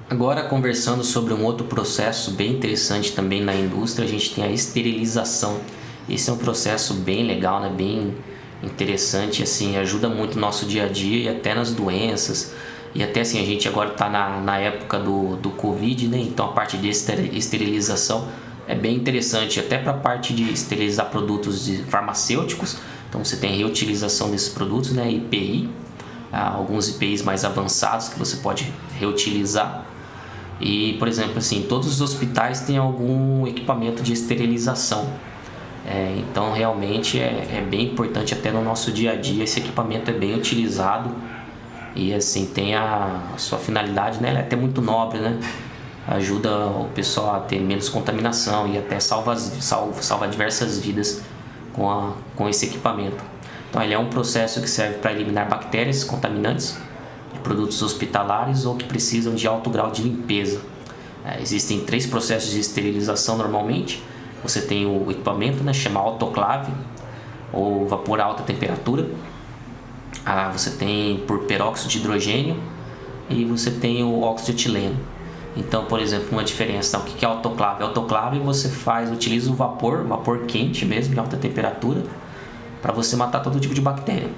Agora, conversando sobre um outro processo bem interessante também na indústria, a gente tem a esterilização. Esse é um processo bem legal, né? Bem interessante, assim, ajuda muito no nosso dia a dia e até nas doenças. E até assim, a gente agora está na época do Covid, né? Então a parte de esterilização é bem interessante, até para a parte de esterilizar produtos farmacêuticos. Então você tem reutilização desses produtos, né? EPI, alguns EPIs mais avançados que você pode reutilizar. E, por exemplo, assim, todos os hospitais têm algum equipamento de esterilização. Então, realmente é bem importante até no nosso dia a dia. Esse equipamento é bem utilizado e, assim, tem a sua finalidade, né? Ele é até muito nobre, né? Ajuda o pessoal a ter menos contaminação e até salva diversas vidas com esse equipamento. Então, ele é um processo que serve para eliminar bactérias contaminantes de produtos hospitalares ou que precisam de alto grau de limpeza. Existem 3 processos de esterilização normalmente. Você tem o equipamento, né, chama autoclave ou vapor a alta temperatura. Você tem por peróxido de hidrogênio e você tem o óxido de etileno. Então, por exemplo, uma diferença, o que é autoclave? Autoclave você utiliza o vapor quente mesmo, de alta temperatura, para você matar todo tipo de bactéria.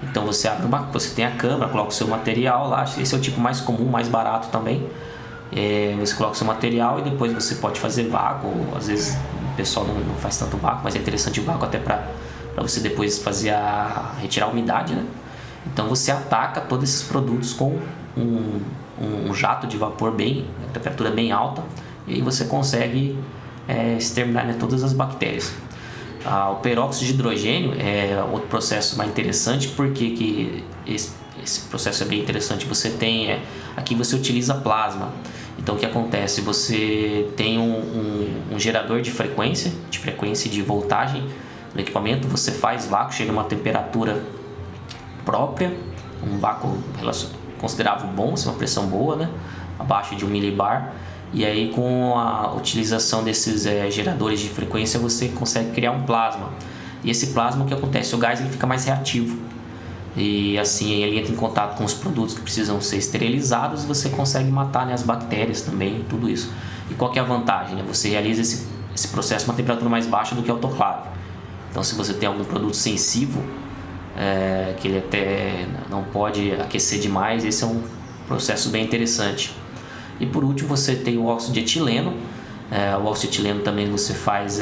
Então você você tem a câmara, coloca o seu material lá, esse é o tipo mais comum, mais barato também. Você coloca o seu material e depois você pode fazer vácuo. Às vezes o pessoal não faz tanto vácuo, mas é interessante o vácuo até para você depois retirar a umidade, né? Então você ataca todos esses produtos com um jato de vapor temperatura bem alta, e aí você consegue exterminar, né, todas as bactérias. O peróxido de hidrogênio é outro processo mais interessante, porque que esse processo é bem interessante. Aqui você utiliza plasma. Então o que acontece? Você tem um gerador de frequência e de voltagem no equipamento, você faz vácuo, chega a uma temperatura própria, um vácuo considerável bom, uma pressão boa, né? Abaixo de 1 milibar. E aí, com a utilização desses geradores de frequência, você consegue criar um plasma. E esse plasma, o que acontece? O gás ele fica mais reativo. E assim, ele entra em contato com os produtos que precisam ser esterilizados, você consegue matar, né, as bactérias também, tudo isso. E qual que é a vantagem, né? Você realiza esse processo a uma temperatura mais baixa do que o autoclave. Então, se você tem algum produto sensível, que ele até não pode aquecer demais, esse é um processo bem interessante. E por último você tem o óxido de etileno. O óxido de etileno também você faz...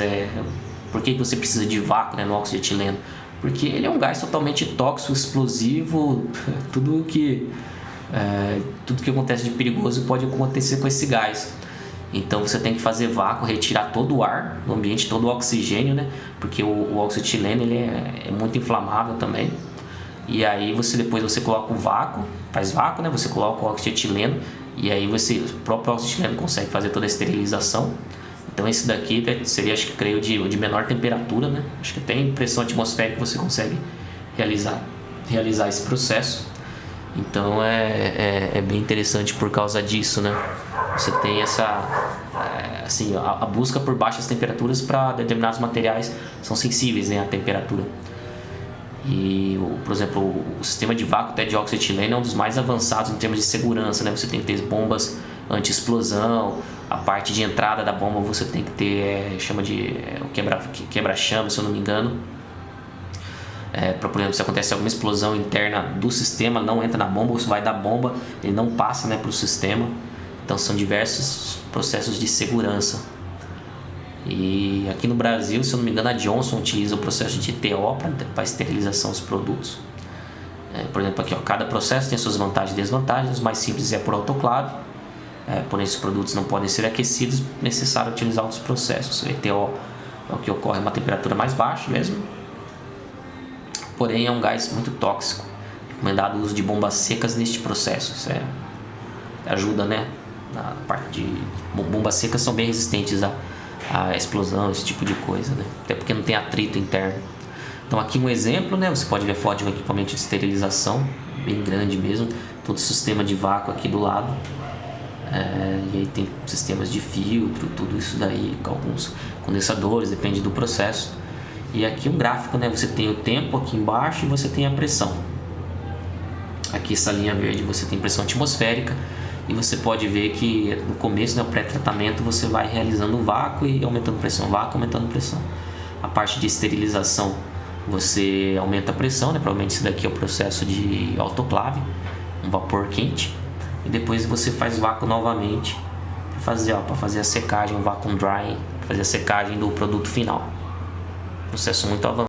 Por que você precisa de vácuo, né, no óxido de etileno? Porque ele é um gás totalmente tóxico, explosivo, tudo que acontece de perigoso pode acontecer com esse gás. Então você tem que fazer vácuo, retirar todo o ar do ambiente, todo o oxigênio, né? Porque o óxido de etileno ele é muito inflamável também. E aí depois você coloca o vácuo, faz vácuo, né? Você coloca o óxido de etileno e aí o próprio óxido de etileno consegue fazer toda a esterilização. Então esse daqui seria, acho que creio, de menor temperatura, né? Acho que tem pressão atmosférica você consegue realizar esse processo. Então é bem interessante por causa disso, né? Você tem a busca por baixas temperaturas para determinados materiais são sensíveis, né, à temperatura. E, por exemplo, o sistema de vácuo até de óxido de etileno é um dos mais avançados em termos de segurança, né? Você tem que ter bombas anti-explosão, a parte de entrada da bomba você tem que ter, chama de quebra-chama, se eu não me engano. Por exemplo, se acontece alguma explosão interna do sistema, não entra na bomba, você vai da bomba, ele não passa, né, para o sistema. Então são diversos processos de segurança. E aqui no Brasil, se eu não me engano, a Johnson utiliza o processo de TO para esterilização dos produtos. Por exemplo, aqui, cada processo tem suas vantagens e desvantagens. O mais simples é por autoclave, porém esses produtos não podem ser aquecidos, é necessário utilizar outros processos. O ETO é o que ocorre a uma temperatura mais baixa mesmo, porém é um gás muito tóxico. Recomendado o uso de bombas secas neste processo. Isso ajuda, né? Na parte de bombas secas são bem resistentes à explosão, esse tipo de coisa, né? Até porque não tem atrito interno. Então aqui um exemplo, né? Você pode ver a foto de um equipamento de esterilização bem grande mesmo, todo o sistema de vácuo aqui do lado. E aí tem sistemas de filtro, tudo isso daí, com alguns condensadores, depende do processo. E aqui um gráfico, né? Você tem o tempo aqui embaixo e você tem a pressão. Aqui essa linha verde você tem pressão atmosférica E você pode ver que no começo, no pré-tratamento, você vai realizando o vácuo e aumentando pressão, vácuo, aumentando pressão. A parte de esterilização, você aumenta a pressão, né? Provavelmente isso daqui é o processo de autoclave, um vapor quente. E depois você faz vácuo novamente para fazer a secagem, o vacuum drying, fazer a secagem do produto final. Processo muito avançado.